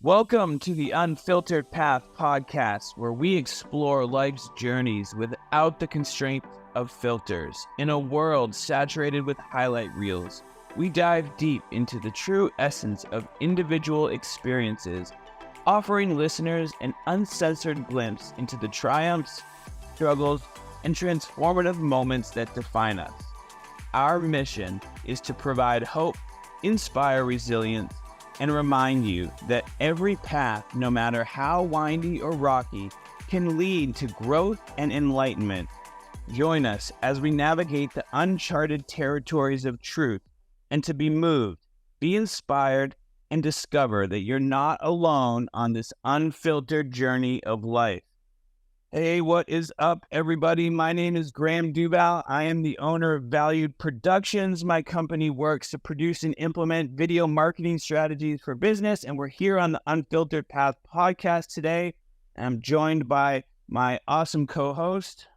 Welcome to the Unfiltered Path Podcast, where we explore life's journeys without the constraint of filters. In a world saturated with highlight reels, we dive deep into the true essence of individual experiences, offering listeners an uncensored glimpse into the triumphs, struggles, and transformative moments that define us. Our mission is to provide hope, inspire resilience, and remind you that every path, no matter how windy or rocky, can lead to growth and enlightenment. Join us as we navigate the uncharted territories of truth, and to be moved, be inspired, and discover that you're not alone on this unfiltered journey of life. Hey, what is up, everybody? My name is Graham Duval. I am the owner of Valüd Productions. My company works to produce and implement video marketing strategies for business, and we're here on the Unfiltered Path Podcast today. I'm joined by my awesome co-host.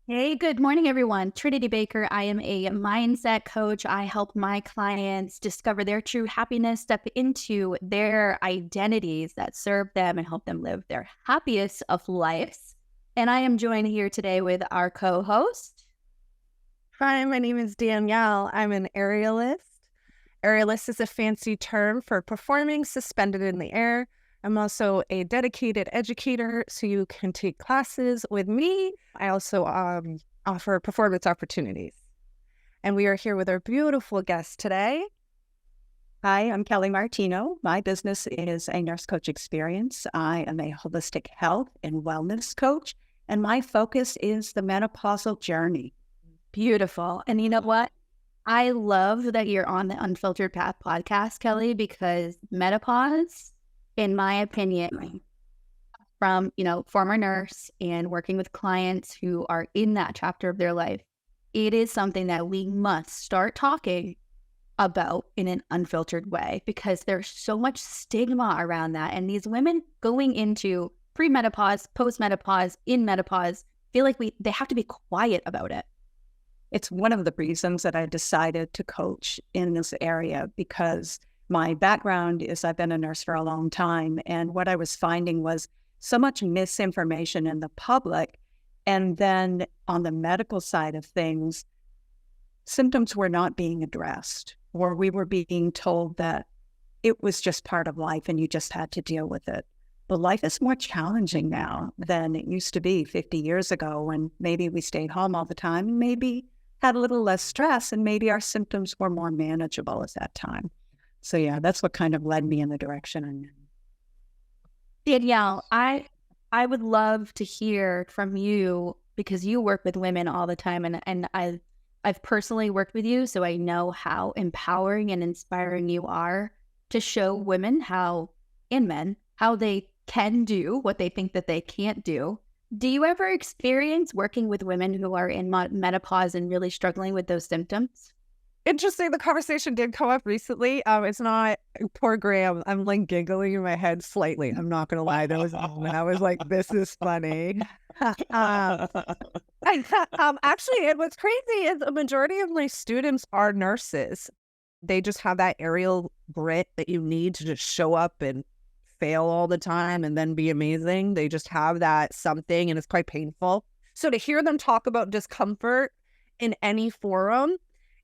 Hey, good morning, everyone. Trinity Baker. I am a mindset coach. I help my clients discover their true happiness, step into their identities that serve them, and help them live their happiest of lives. And I am joined here today with our co-host. Hi, my name is Danielle. I'm an aerialist. Aerialist is a fancy term for performing suspended in the air. I'm also a dedicated educator, so you can take classes with me. I also offer performance opportunities. And we are here with our beautiful guest today. Hi, I'm Kelly Martineau. My business is a nurse coach experience. I am a holistic health and wellness coach, and my focus is the menopausal journey. Beautiful. And you know what? I love that you're on the Unfiltered Path Podcast, Kelly, because menopause, in my opinion, from, former nurse and working with clients who are in that chapter of their life, it is something that we must start talking about in an unfiltered way, because there's so much stigma around that. And these women going into pre-menopause, post-menopause, in menopause, feel like they have to be quiet about it. It's one of the reasons that I decided to coach in this area, because my background is I've been a nurse for a long time. And what I was finding was so much misinformation in the public. And then on the medical side of things, symptoms were not being addressed, or we were being told that it was just part of life and you just had to deal with it. But life is more challenging now than it used to be 50 years ago, when maybe we stayed home all the time and maybe had a little less stress, and maybe our symptoms were more manageable at that time. So yeah, that's what kind of led me in the direction I'm in. Danielle, I would love to hear from you, because you work with women all the time, and I've personally worked with you, so I know how empowering and inspiring you are to show women and men how they can do what they think that they can't do. Do you ever experience working with women who are in menopause and really struggling with those symptoms? Interesting. The conversation did come up recently. It's not poor Graham. I'm like giggling in my head slightly. I'm not going to lie. There was a moment I was like, this is funny. Actually, and what's crazy is a majority of my students are nurses. They just have that aerial grit that you need to just show up and fail all the time and then be amazing. They just have that something, and it's quite painful. So to hear them talk about discomfort in any forum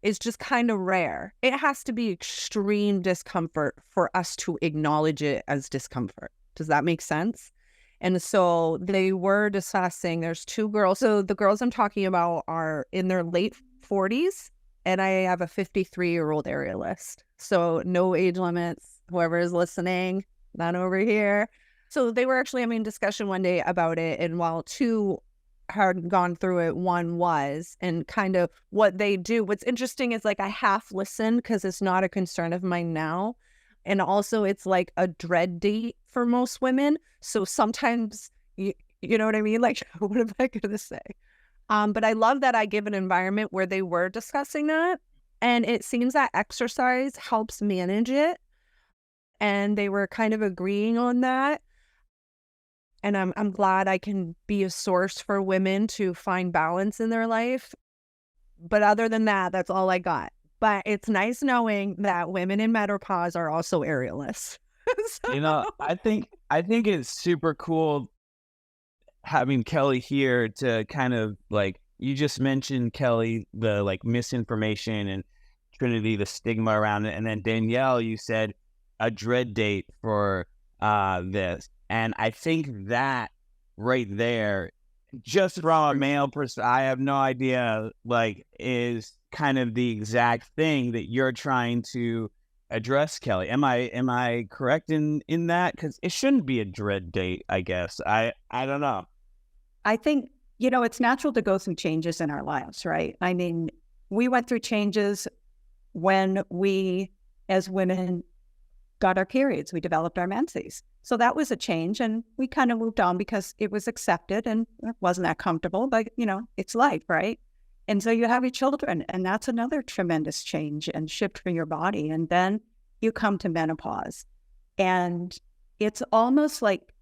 is just kind of rare. It has to be extreme discomfort for us to acknowledge it as discomfort. Does that make sense? And so they were discussing, there's two girls. So the girls I'm talking about are in their late 40s, and I have a 53-year-old aerialist. So no age limits, whoever is listening, not over here. So they were actually having a discussion one day about it. And while two had gone through it, one was, and kind of what they do. What's interesting is like I half listen because it's not a concern of mine now. And also it's like a dread date for most women. So sometimes, you know what I mean? Like, what am I going to say? But I love that I give an environment where they were discussing that. And it seems that exercise helps manage it. And they were kind of agreeing on that. And I'm glad I can be a source for women to find balance in their life. But other than that, that's all I got. But it's nice knowing that women in menopause are also aerialists. So- I think it's super cool having Kelly here to kind of like, you just mentioned, Kelly, the like misinformation, and Trinity, the stigma around it, and then Danielle, you said a dread date for this, and I think that right there, just from a male perspective, I have no idea, like, is kind of the exact thing that you're trying to address, Kelly. Am I correct in that? Because it shouldn't be a dread date, I guess. I don't know. I think, it's natural to go through changes in our lives, right? I mean, we went through changes when we, as women, got our periods. We developed our menses. So that was a change, and we kind of moved on because it was accepted and it wasn't that comfortable, but, it's life, right? And so you have your children, and that's another tremendous change and shift for your body. And then you come to menopause, and it's almost like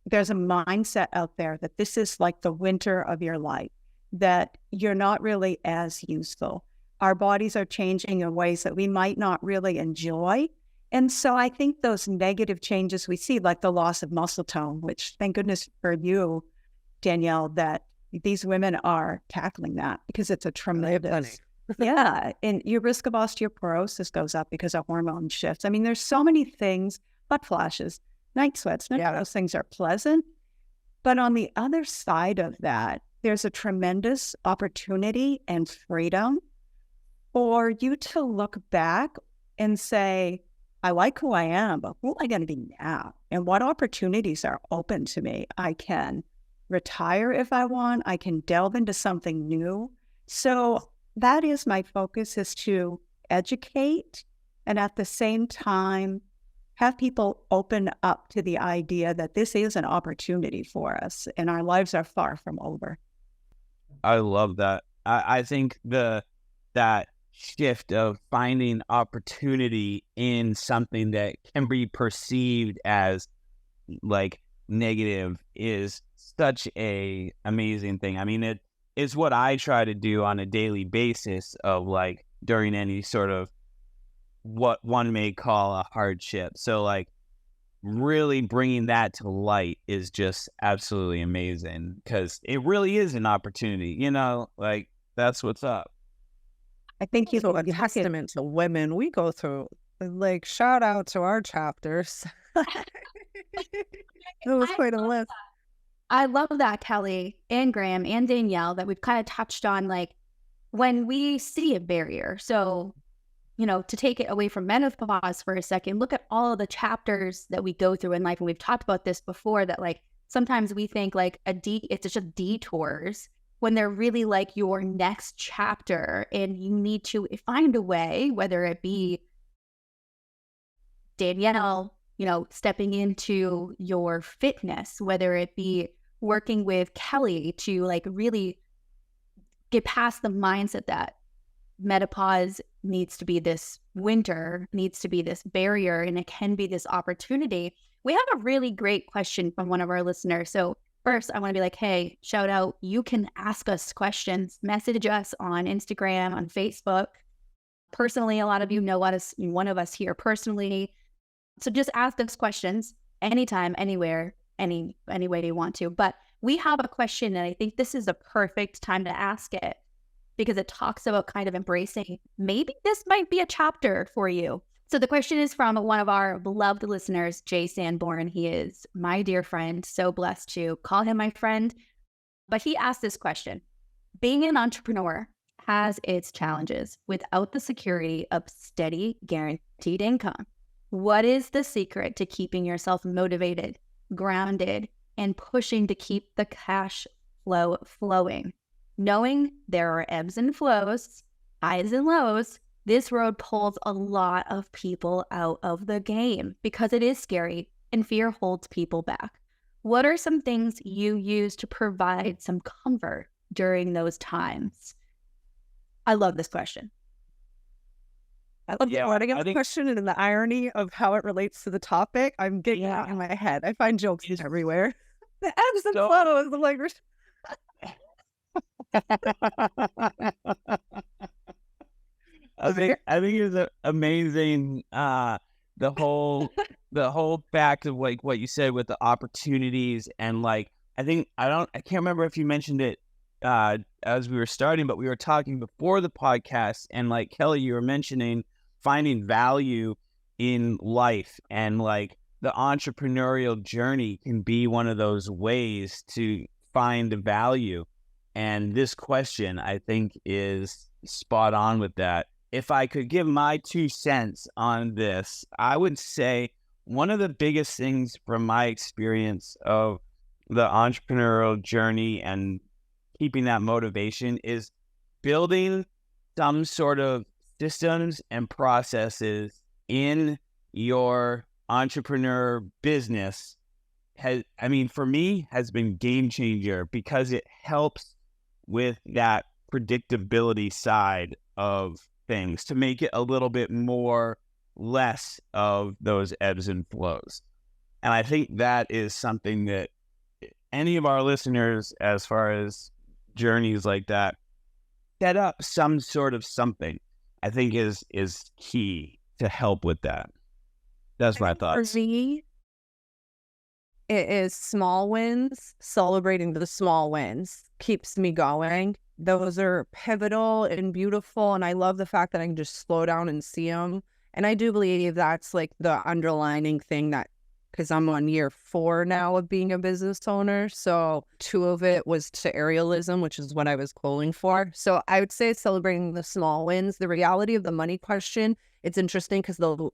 there's a mindset out there that this is like the winter of your life, that you're not really as useful. Our bodies are changing in ways that we might not really enjoy. And so I think those negative changes we see, like the loss of muscle tone, which thank goodness for you, Danielle, that these women are tackling that, because it's a tremendous, yeah. And your risk of osteoporosis goes up because of hormone shifts. I mean, there's so many things, butt flashes, night sweats, none of those things are pleasant. But on the other side of that, there's a tremendous opportunity and freedom for you to look back and say, I like who I am, but who am I going to be now? And what opportunities are open to me? I can retire if I want. I can delve into something new. So that is my focus, is to educate, and at the same time, have people open up to the idea that this is an opportunity for us and our lives are far from over. I love that. I think that shift of finding opportunity in something that can be perceived as like negative is such a amazing thing. I mean, it is what I try to do on a daily basis, of like during any sort of what one may call a hardship. So like really bringing that to light is just absolutely amazing, because it really is an opportunity, like that's what's up. I think he's a testament to women. We go through, like, shout out to our chapters. It was quite a list. I love that, Kelly and Graham and Danielle, that we've kind of touched on, like, when we see a barrier. So, to take it away from menopause for a second, look at all of the chapters that we go through in life. And we've talked about this before, that like sometimes we think like it's just detours, when they're really like your next chapter, and you need to find a way, whether it be Danielle, stepping into your fitness, whether it be working with Kelly to like really get past the mindset that menopause needs to be this winter, needs to be this barrier, and it can be this opportunity. We have a really great question from one of our listeners. So first, I want to be like, hey, shout out. You can ask us questions, message us on Instagram, on Facebook. Personally, a lot of you know us, one of us here personally. So just ask us questions anytime, anywhere, any way you want to. But we have a question, and I think this is the perfect time to ask it, because it talks about kind of embracing, maybe this might be a chapter for you. So the question is from one of our beloved listeners, Jay Sanborn. He is my dear friend, so blessed to call him my friend. But he asked this question: being an entrepreneur has its challenges without the security of steady, guaranteed income. What is the secret to keeping yourself motivated, grounded, and pushing to keep the cash flow flowing? Knowing there are ebbs and flows, highs and lows, this road pulls a lot of people out of the game because it is scary and fear holds people back. What are some things you use to provide some comfort during those times? I love this question. I love the wording of the question and the irony of how it relates to the topic. I'm getting it in my head. I find jokes everywhere. The ebbs and flows. I'm like, I think it's amazing the whole fact of like what you said with the opportunities, and like I can't remember if you mentioned it as we were starting, but we were talking before the podcast, and like Kelly, you were mentioning finding value in life, and like the entrepreneurial journey can be one of those ways to find value. And this question, I think, is spot on with that. If I could give my 2 cents on this, I would say one of the biggest things from my experience of the entrepreneurial journey and keeping that motivation is building some sort of systems and processes in your entrepreneur business for me, has been game changer, because it helps with that predictability side of things to make it a little bit more less of those ebbs and flows. And I think that is something that any of our listeners, as far as journeys like that, set up some sort of something, I think is key to help with that. That's my thoughts. For me, it is small wins. Celebrating the small wins keeps me going. Those are pivotal and beautiful, and I love the fact that I can just slow down and see them. And I do believe that's like the underlining thing, that because I'm on year 4 now of being a business owner. So 2 of it was to aerialism, which is what I was calling for. So I would say celebrating the small wins. The reality of the money question, it's interesting because the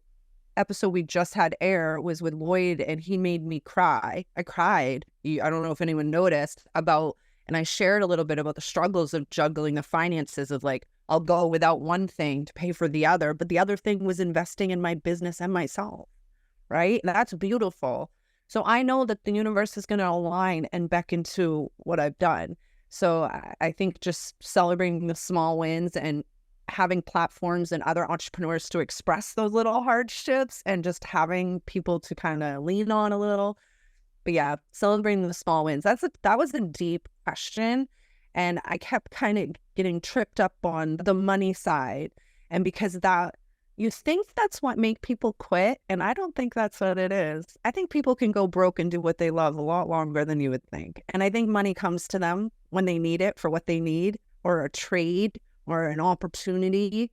episode we just had air was with Lloyd, and he made me cry. I cried. I don't know if anyone noticed and I shared a little bit about the struggles of juggling the finances of like, I'll go without one thing to pay for the other, but the other thing was investing in my business and myself, right? And that's beautiful. So I know that the universe is going to align and beckon to what I've done. So I think just celebrating the small wins and having platforms and other entrepreneurs to express those little hardships, and just having people to kind of lean on a little. But yeah, celebrating the small wins. That was a deep question. And I kept kind of getting tripped up on the money side. And because you think that's what make people quit. And I don't think that's what it is. I think people can go broke and do what they love a lot longer than you would think. And I think money comes to them when they need it for what they need, or a trade or an opportunity.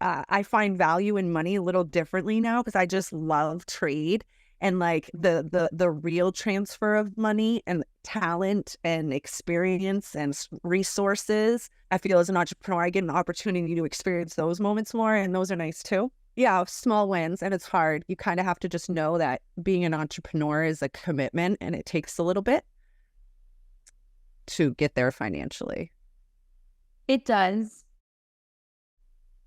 I find value in money a little differently now, because I just love trade and like the real transfer of money and talent and experience and resources. I feel as an entrepreneur, I get an opportunity to experience those moments more, and those are nice too. Yeah, small wins, and it's hard. You kind of have to just know that being an entrepreneur is a commitment, and it takes a little bit to get there financially. It does.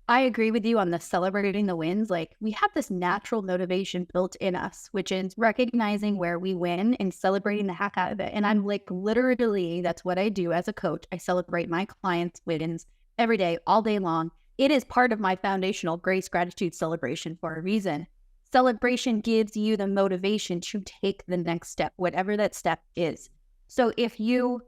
I agree with you on the celebrating the wins. Like, we have this natural motivation built in us, which is recognizing where we win and celebrating the heck out of it. And I'm like, literally, that's what I do as a coach. I celebrate my clients' wins every day, all day long. It is part of my foundational grace, gratitude, celebration for a reason. Celebration gives you the motivation to take the next step, whatever that step is. So if you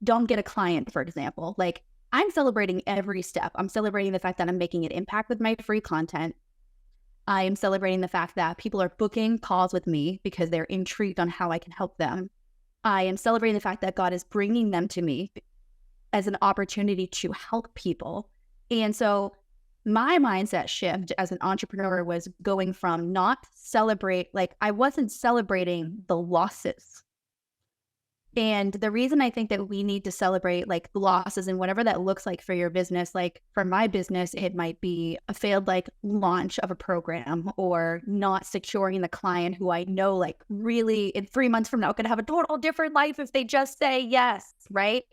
don't get a client, for example, like, I'm celebrating every step. I'm celebrating the fact that I'm making an impact with my free content. I am celebrating the fact that people are booking calls with me because they're intrigued on how I can help them. I am celebrating the fact that God is bringing them to me as an opportunity to help people. And so my mindset shift as an entrepreneur was going from I wasn't celebrating the losses. And the reason I think that we need to celebrate like losses and whatever that looks like for your business, like for my business, it might be a failed like launch of a program, or not securing the client who I know like really in 3 months from now could have a total different life if they just say yes, right?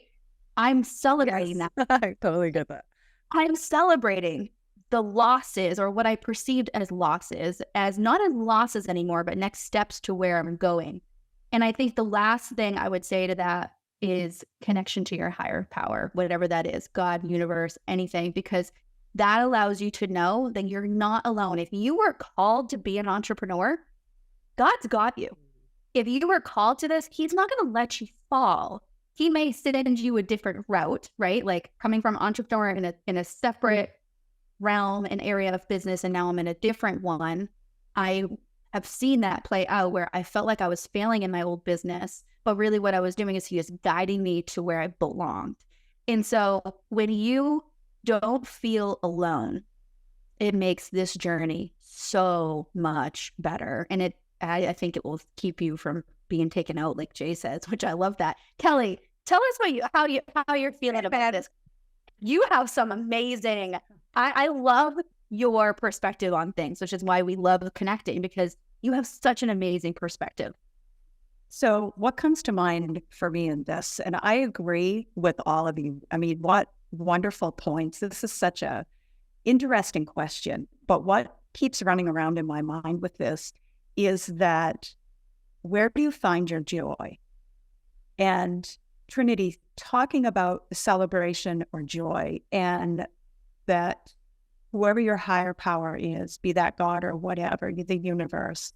I'm celebrating that. I totally get that. I'm celebrating the losses, or what I perceived as losses, as not as losses anymore, but next steps to where I'm going. And I think the last thing I would say to that is connection to your higher power, whatever that is, God, universe, anything, because that allows you to know that you're not alone. If you were called to be an entrepreneur, God's got you. If you were called to this, he's not going to let you fall. He may send you a different route, right? Like coming from entrepreneur in a separate realm and area of business, and now I'm in a different one, I have seen that play out where I felt like I was failing in my old business, but really what I was doing is he was guiding me to where I belonged. And so when you don't feel alone, it makes this journey so much better. And I think it will keep you from being taken out, like Jay says, which I love that. Kelly, tell us how you're feeling about this. You have some amazing, I love your perspective on things, which is why we love connecting, because you have such an amazing perspective. So what comes to mind for me in this, and I agree with all of you. I mean, what wonderful points. This is such a interesting question, but what keeps running around in my mind with this is that where do you find your joy? And Trinity, talking about celebration or joy, and that whoever your higher power is, be that God or whatever, the universe,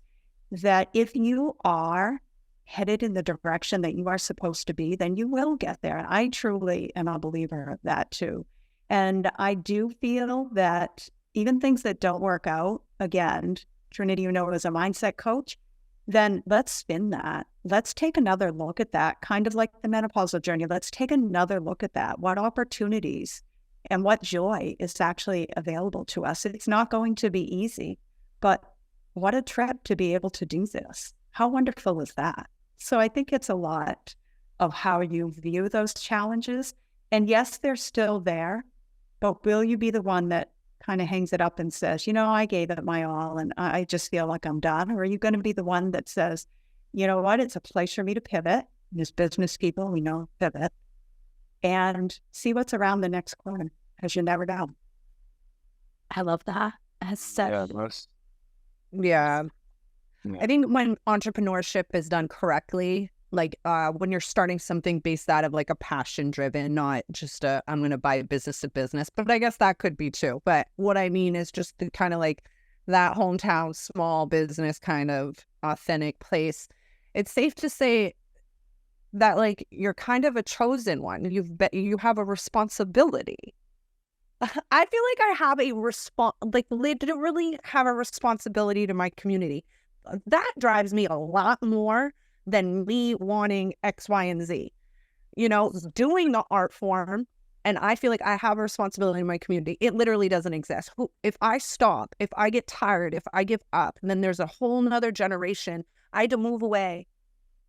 that if you are headed in the direction that you are supposed to be, then you will get there. And I truly am a believer of that too. And I do feel that even things that don't work out, again, Trinity, you know, as a mindset coach, then let's spin that. Let's take another look at that, kind of like the menopausal journey. Let's take another look at that. What opportunities and what joy is actually available to us? It's not going to be easy, but what a trip to be able to do this. How wonderful is that? So I think it's a lot of how you view those challenges. And yes, they're still there, but will you be the one that kind of hangs it up and says, you know, I gave it my all and I just feel like I'm done? Or are you going to be the one that says, you know what, it's a place for me to pivot. As business people, we know pivot and see what's around the next corner, because you never know. I love that. That's such... Yeah. I think when entrepreneurship is done correctly, like when you're starting something based out of like a passion driven, not just I'm going to buy business to business, but I guess that could be too. But what I mean is just the kind of like that hometown small business kind of authentic place. It's safe to say that like you're kind of a chosen one. You have a responsibility. I feel like I have literally have a responsibility to my community. That drives me a lot more than me wanting X, Y, and Z. You know, doing the art form, and I feel like I have a responsibility in my community. It literally doesn't exist. If I stop, if I get tired, if I give up, and then there's a whole nother generation, I had to move away.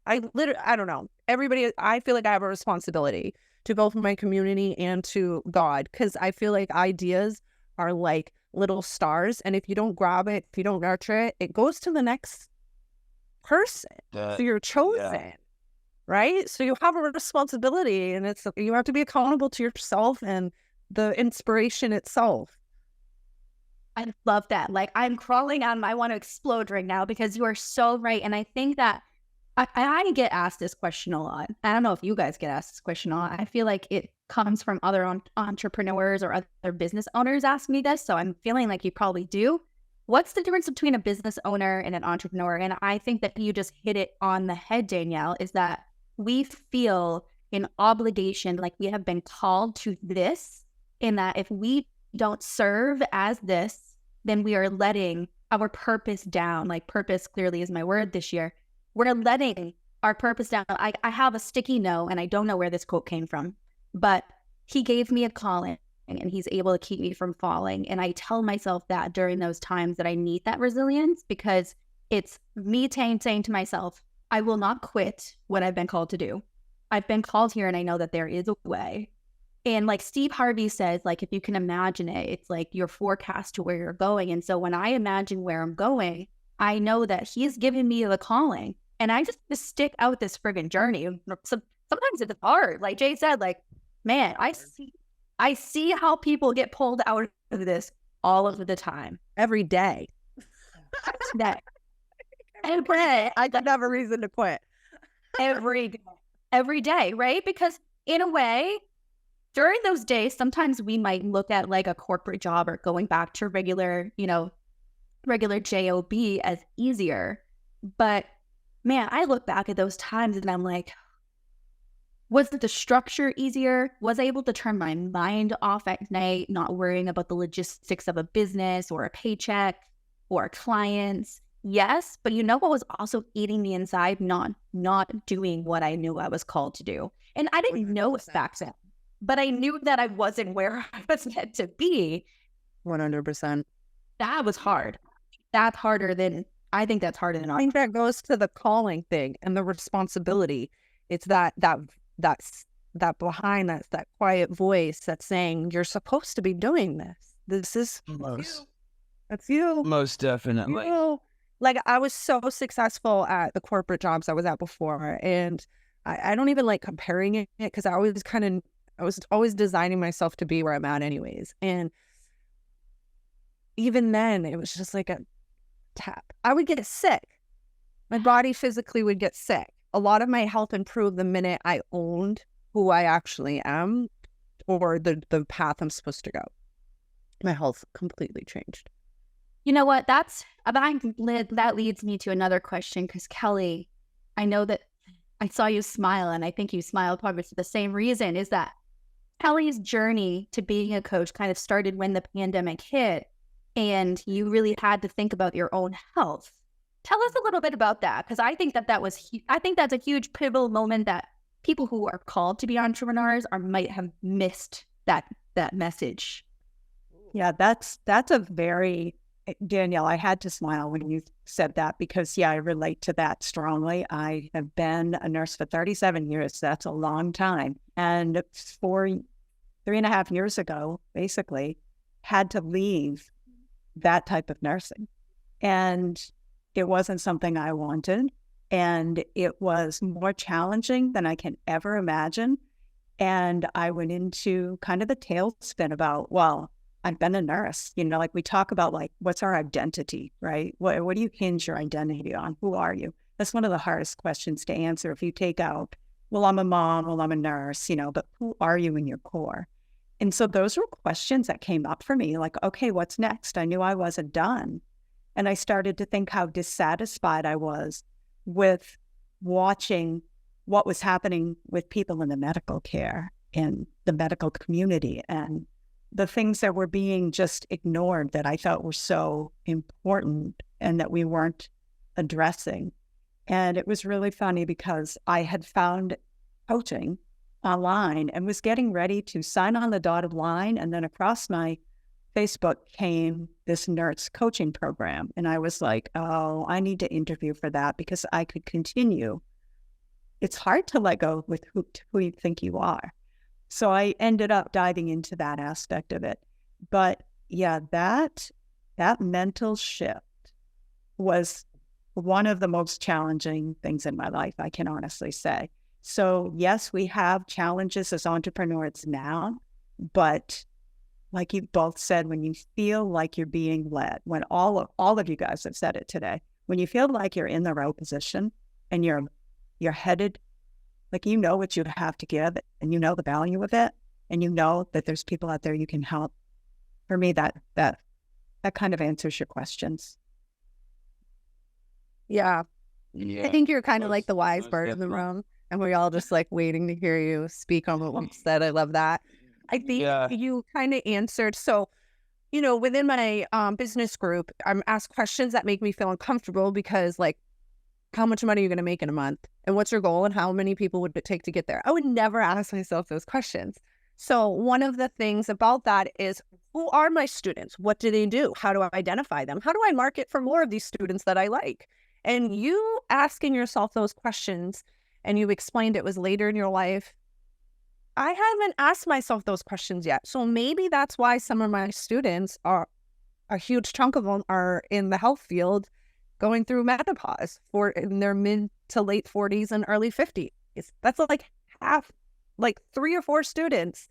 I don't know. Everybody, I feel like I have a responsibility to both my community and to God, because I feel like ideas are like little stars, and if you don't grab it, if you don't nurture it, it goes to the next person. So you're chosen, right? So you have a responsibility, and you have to be accountable to yourself and the inspiration itself. I love that. Like, I'm crawling on, I want to explode right now, because you are so right. And I think that I get asked this question a lot. I don't know if you guys get asked this question a lot. I feel like it comes from other entrepreneurs or other business owners ask me this. So I'm feeling like you probably do. What's the difference between a business owner and an entrepreneur? And I think that you just hit it on the head, Danielle, is that we feel an obligation, like we have been called to this, in that if we don't serve as this, then we are letting our purpose down. Like, purpose clearly is my word this year. We're letting our purpose down. I have a sticky note, and I don't know where this quote came from, but he gave me a calling, and he's able to keep me from falling. And I tell myself that during those times that I need that resilience, because it's me saying to myself, I will not quit what I've been called to do. I've been called here, and I know that there is a way. And like Steve Harvey says, like, if you can imagine it, it's like your forecast to where you're going. And so when I imagine where I'm going, I know that he's given me the calling, and I just stick out this friggin' journey. Sometimes it's hard. Like Jay said, like, man, I see how people get pulled out of this all of the time. Every day. Every day. I don't have a reason to quit. Every day, right? Because in a way, during those days, sometimes we might look at like a corporate job or going back to regular job as easier. But man, I look back at those times and I'm like, Was the structure easier? Was I able to turn my mind off at night, not worrying about the logistics of a business or a paycheck or clients? Yes, but you know what was also eating me inside? Not doing what I knew I was called to do. And I didn't know it back then, but I knew that I wasn't where I was meant to be. 100%. That was hard. That's harder than, I think that's harder than I think that goes to the calling thing and the responsibility. It's that behind that quiet voice that's saying, you're supposed to be doing this. This is that's you. Most definitely. You. Like, I was so successful at the corporate jobs I was at before, and I don't even like comparing it because I was always designing myself to be where I'm at anyways. And even then, it was just like a tap. I would get sick. My body physically would get sick. A lot of my health improved the minute I owned who I actually am or the path I'm supposed to go. My health completely changed. You know what? That leads me to another question, because Kelly, I know that I saw you smile, and I think you smiled probably for the same reason, is that Kelly's journey to being a coach kind of started when the pandemic hit, and you really had to think about your own health. Tell us a little bit about that, because I think I think that's a huge pivotal moment that people who are called to be entrepreneurs might have missed that message. Yeah, that's a very, Danielle, I had to smile when you said that because, yeah, I relate to that strongly. I have been a nurse for 37 years. That's a long time. And 3.5 years ago, basically, had to leave that type of nursing. And it wasn't something I wanted. And it was more challenging than I can ever imagine. And I went into kind of the tailspin about, well, I've been a nurse, like we talk about, like, what's our identity, right? What do you hinge your identity on? Who are you? That's one of the hardest questions to answer. If you take out, well, I'm a mom, well, I'm a nurse, but who are you in your core? And so those were questions that came up for me, like, okay, what's next? I knew I wasn't done. And I started to think how dissatisfied I was with watching what was happening with people in the medical care and the medical community and the things that were being just ignored that I thought were so important and that we weren't addressing. And it was really funny because I had found coaching online and was getting ready to sign on the dotted line. And then across my Facebook came this nurse coaching program. And I was like, oh, I need to interview for that because I could continue. It's hard to let go with who you think you are. So I ended up diving into that aspect of it. But yeah, that mental shift was one of the most challenging things in my life, I can honestly say. So yes, we have challenges as entrepreneurs now, but like you both said, when you feel like you're being led, when all of you guys have said it today, when you feel like you're in the right position and you're headed, like, what you have to give and the value of it, and that there's people out there you can help. For me, that kind of answers your questions. Yeah. I think you're kind of like the wise bird in the room, and we're all just like waiting to hear you speak on what we said. I love that. I think you kind of answered. So, within my business group, I'm asked questions that make me feel uncomfortable because, like, how much money are you going to make in a month? And what's your goal? And how many people would it take to get there? I would never ask myself those questions. So one of the things about that is, who are my students? What do they do? How do I identify them? How do I market for more of these students that I like? And you asking yourself those questions, and you explained it was later in your life. I haven't asked myself those questions yet. So maybe that's why some of my students a huge chunk of them are in the health field, going through menopause in their mid to late 40s and early 50s. That's like half, like 3 or 4 students,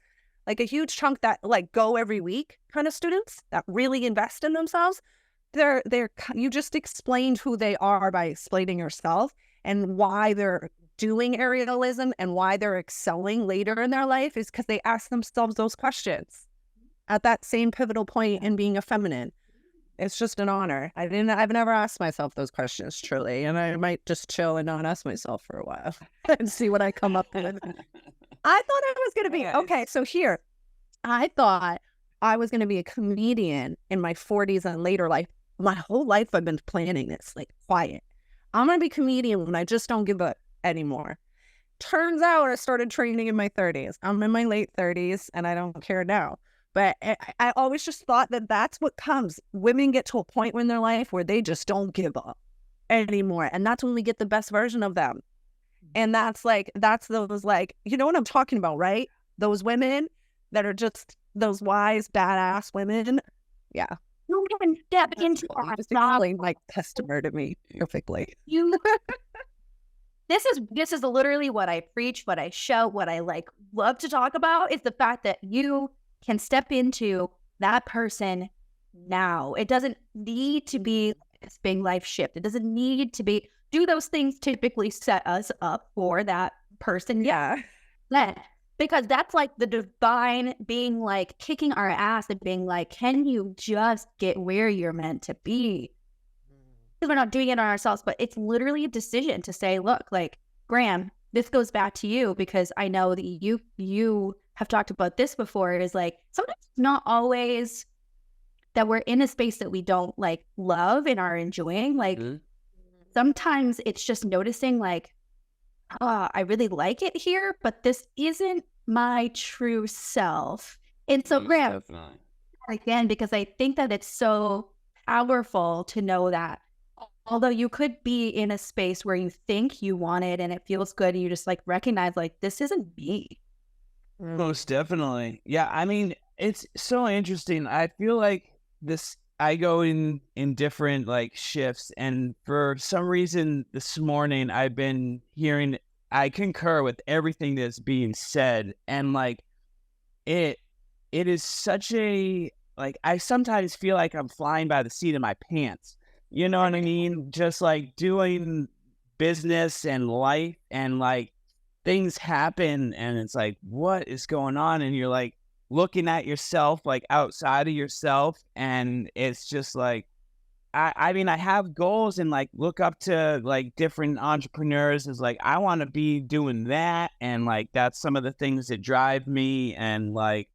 like a huge chunk that like go every week kind of students that really invest in themselves. You just explained who they are by explaining yourself and why they're doing aerialism and why they're excelling later in their life is because they ask themselves those questions at that same pivotal point in being a feminine. It's just an honor. I've never asked myself those questions, truly. And I might just chill and not ask myself for a while and see what I come up with. I thought I was going to be, okay, so here, I thought I was going to be a comedian in my 40s and later life. My whole life I've been planning this, like, quiet. I'm going to be a comedian when I just don't give up anymore. Turns out I started training in my 30s. I'm in my late 30s and I don't care now. But I always just thought that that's what comes. Women get to a point in their life where they just don't give up anymore. And that's when we get the best version of them. And that's those, like, you know what I'm talking about, right? Those women that are just those wise, badass women. Yeah. You can step into our just explain my customer to me perfectly. This is literally what I preach, what I show, what I like love to talk about is the fact that you can step into that person now. It doesn't need to be this big life shift. It doesn't need to be do those things typically set us up for that person. Yeah. Then because that's like the divine being like kicking our ass and being like, can you just get where you're meant to be? Because we're not doing it on ourselves, but it's literally a decision to say, look, like, Graham, this goes back to you because I know that you have talked about this before. It is like, sometimes it's not always that we're in a space that we don't like love and are enjoying. Like sometimes it's just noticing like, I really like it here, but this isn't my true self. And so, Graham, again, because I think that it's so powerful to know that although you could be in a space where you think you want it and it feels good, and you just like recognize like, this isn't me. Most definitely. Yeah. I mean, it's so interesting. I feel like I go in different like shifts, and for some reason this morning I've been hearing, I concur with everything that's being said, and like it is such a, like, I sometimes feel like I'm flying by the seat of my pants. You know what I mean? Just like doing business and life, and like things happen and it's like, what is going on? And you're like looking at yourself like outside of yourself, and it's just like, I mean, I have goals and like look up to like different entrepreneurs is like, I want to be doing that. And like, that's some of the things that drive me. And like,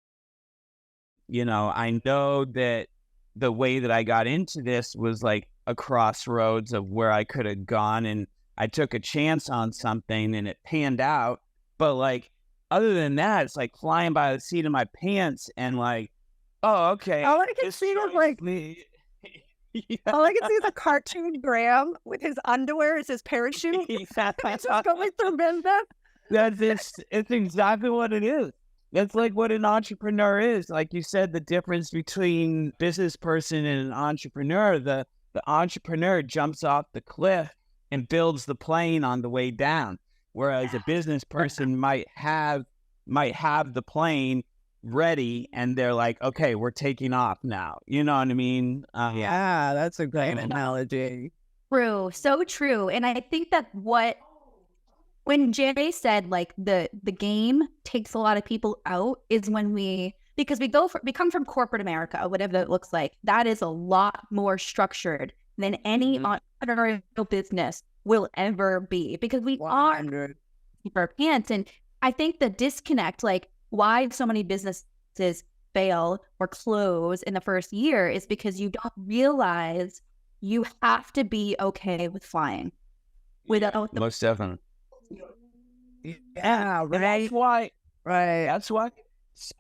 you know, I know that the way that I got into this was like a crossroads of where I could have gone, and I took a chance on something and it panned out. But like, other than that, it's like flying by the seat of my pants and like, oh, okay. All I can see is like me. Yeah. All I can see is a cartoon Graham with his underwear as his parachute. Exactly. Just going through business. It's exactly what it is. That's like what an entrepreneur is. Like you said, the difference between business person and an entrepreneur, the entrepreneur jumps off the cliff and builds the plane on the way down. Whereas a business person might have the plane ready and they're like, okay, we're taking off now. You know what I mean? Yeah, that's a great analogy. True. So true. And I think that when Jay said like the game takes a lot of people out is when because we come from corporate America, whatever that looks like, that is a lot more structured than any entrepreneurial business will ever be, because we 100. Are keep our pants. And I think the disconnect, like why so many businesses fail or close in the first year, is because you don't realize you have to be okay with flying without most definitely. Yeah, right. That's why. Right. That's why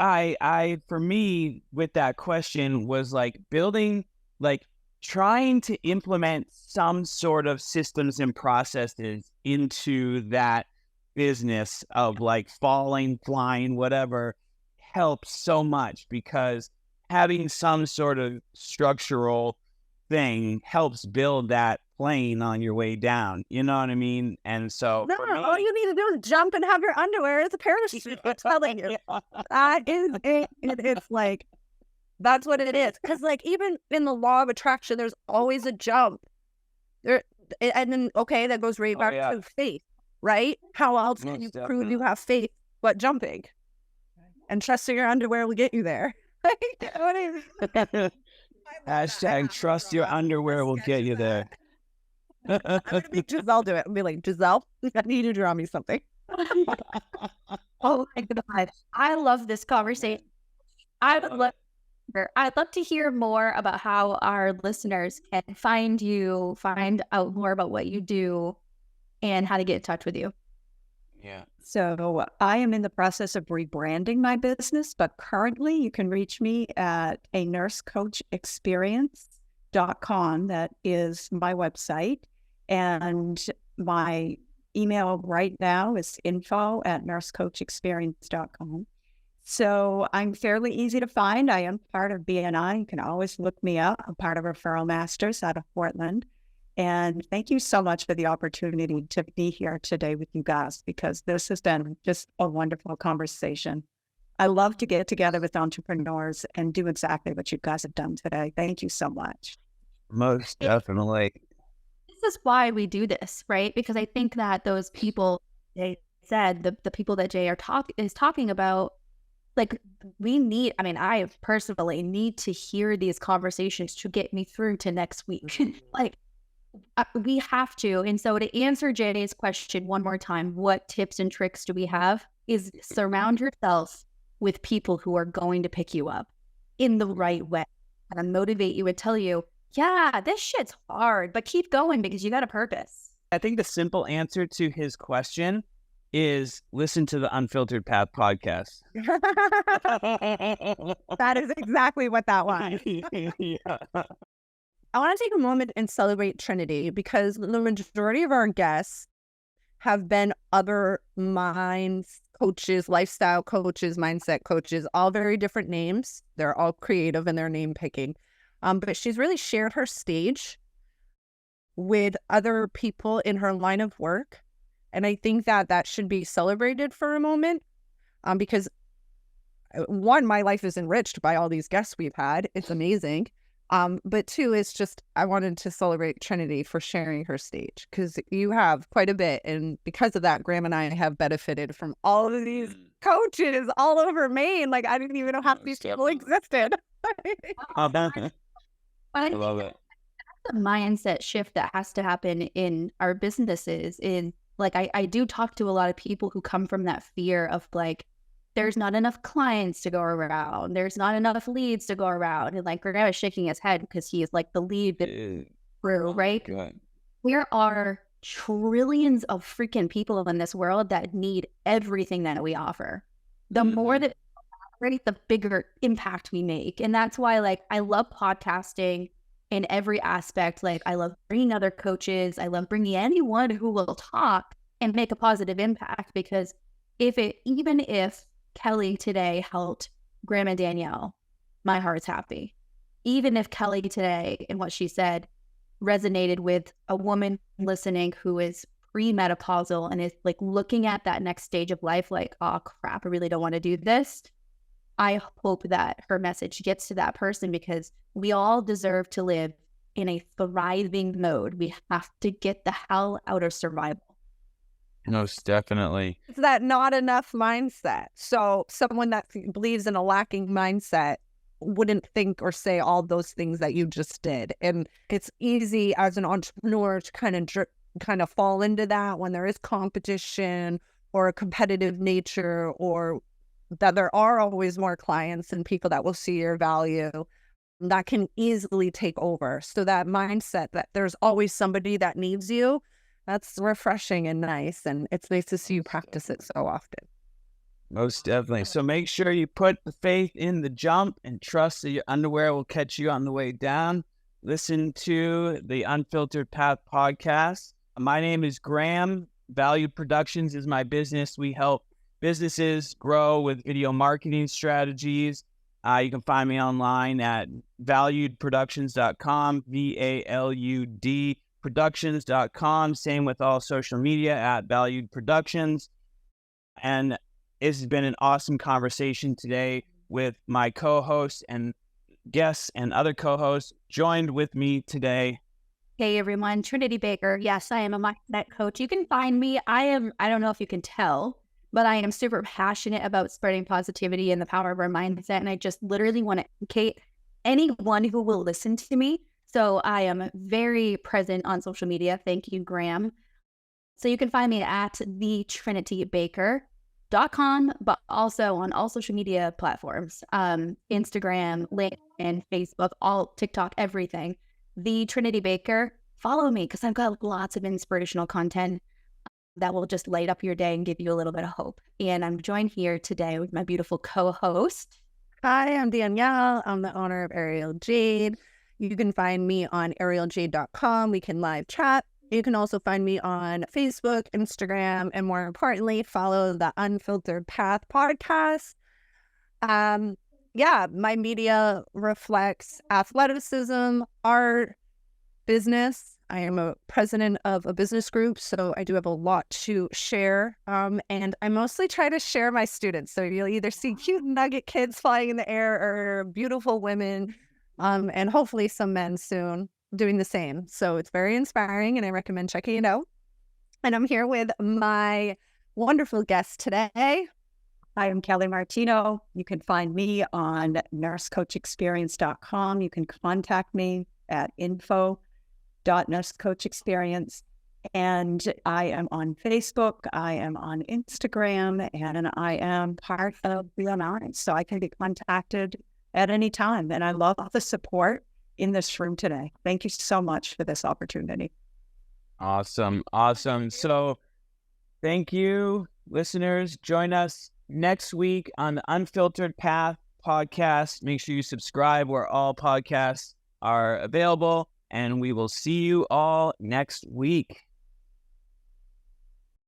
I for me with that question was like building, like trying to implement some sort of systems and processes into that business of like falling, flying, whatever, helps so much, because having some sort of structural thing helps build that plane on your way down. You know what I mean? And so all you need to do is jump and have your underwear as a parachute. I'm telling you. That is it. It's like, that's what it is. Because like even in the law of attraction, there's always a jump. And then that goes right back to faith, right? How else can you prove you have faith but jumping? And trusting your underwear will get you there. Hashtag trust your underwear will get you there. I'm going to make Giselle do it. I'll be like, Giselle, I need you to draw me something. Oh my God. I love this conversation. I'd love to hear more about how our listeners can find you, find out more about what you do, and how to get in touch with you. Yeah. So I am in the process of rebranding my business, but currently you can reach me at a nursecoachexperience.com. That is my website. And my email right now is info@nursecoachexperience.com. So I'm fairly easy to find. I am part of BNI. You can always look me up. I'm part of Referral Masters out of Portland. And thank you so much for the opportunity to be here today with you guys, because this has been just a wonderful conversation. I love to get together with entrepreneurs and do exactly what you guys have done today. Thank you so much. Most definitely. This is why we do this, right? Because I think that those people, they said, the people that Jay is talking about, like, I personally need to hear these conversations to get me through to next week. Like, we have to. And so to answer Jay's question one more time, what tips and tricks do we have? Is surround yourself with people who are going to pick you up in the right way and motivate you and tell you, yeah, this shit's hard, but keep going because you got a purpose. I think the simple answer to his question is listen to the Unfiltered Path podcast. That is exactly what that was. Yeah. I want to take a moment and celebrate Trinity, because the majority of our guests have been other minds, coaches, lifestyle coaches, mindset coaches, all very different names. They're all creative in their name picking. But she's really shared her stage with other people in her line of work. And I think that should be celebrated for a moment, because one, my life is enriched by all these guests we've had. It's amazing. But two, it's just, I wanted to celebrate Trinity for sharing her stage, because you have quite a bit. And because of that, Graham and I have benefited from all of these coaches all over Maine. Like, I didn't even know half these people existed. I love it. The mindset shift that has to happen in our businesses is, like, I do talk to a lot of people who come from that fear of, like, there's not enough clients to go around. There's not enough leads to go around. And, like, Graham is shaking his head because he is like the lead through, right? Good. There are trillions of freaking people in this world that need everything that we offer. The more that we operate, the bigger impact we make. And that's why, like, I love podcasting in every aspect. Like, I love bringing other coaches. I love bringing anyone who will talk and make a positive impact, because even if Kelly today helped Graham and Danielle, my heart's happy. Even if Kelly today and what she said resonated with a woman listening who is premenopausal and is, like, looking at that next stage of life, like, oh crap, I really don't want to do this. I hope that her message gets to that person, because we all deserve to live in a thriving mode. We have to get the hell out of survival. Most definitely. It's that not enough mindset. So someone that believes in a lacking mindset wouldn't think or say all those things that you just did. And it's easy as an entrepreneur to kind of fall into that when there is competition or a competitive nature, or that there are always more clients and people that will see your value. That can easily take over. So that mindset that there's always somebody that needs you, that's refreshing and nice. And it's nice to see you practice it so often. Most definitely. So make sure you put the faith in the jump and trust that your underwear will catch you on the way down. Listen to the Unfiltered Path podcast. My name is Graham. Valued Productions is my business. We help businesses grow with video marketing strategies. You can find me online at valuedproductions.com, VALUD productions.com. Same with all social media at Valued Productions. And this has been an awesome conversation today with my co-hosts and guests and other co-hosts joined with me today. Hey everyone, Trinity Baker. Yes, I am a mindset coach. You can find me. I don't know if you can tell, but I am super passionate about spreading positivity and the power of our mindset. And I just literally want to educate anyone who will listen to me. So I am very present on social media. Thank you, Graham. So you can find me at the Trinity Baker. aerialist.com, but also on all social media platforms, Instagram, LinkedIn, Facebook, all TikTok, everything. The Trinity Baker. Follow me because I've got lots of inspirational content that will just light up your day and give you a little bit of hope. And I'm joined here today with my beautiful co-host. Hi, I'm Danielle. I'm the owner of Aerial Jade. You can find me on aerialjade.com. We can live chat. You can also find me on Facebook, Instagram, and more importantly, follow the Unfiltered Path Podcast. My media reflects athleticism, art, business. I am a president of a business group, so I do have a lot to share. And I mostly try to share my students. So you'll either see cute nugget kids flying in the air or beautiful women, and hopefully some men soon doing the same. So it's very inspiring and I recommend checking it out. And I'm here with my wonderful guest today. I am Kelly Martineau. You can find me on nursecoachexperience.com. You can contact me at info.nursecoachexperience. And I am on Facebook, I am on Instagram, and I am part of the Alliance. So I can be contacted at any time. And I love the support in this room today. Thank you so much for this opportunity. Awesome. So thank you, listeners. Join us next week on the Unfiltered Path Podcast. Make sure you subscribe where all podcasts are available, and we will see you all next week.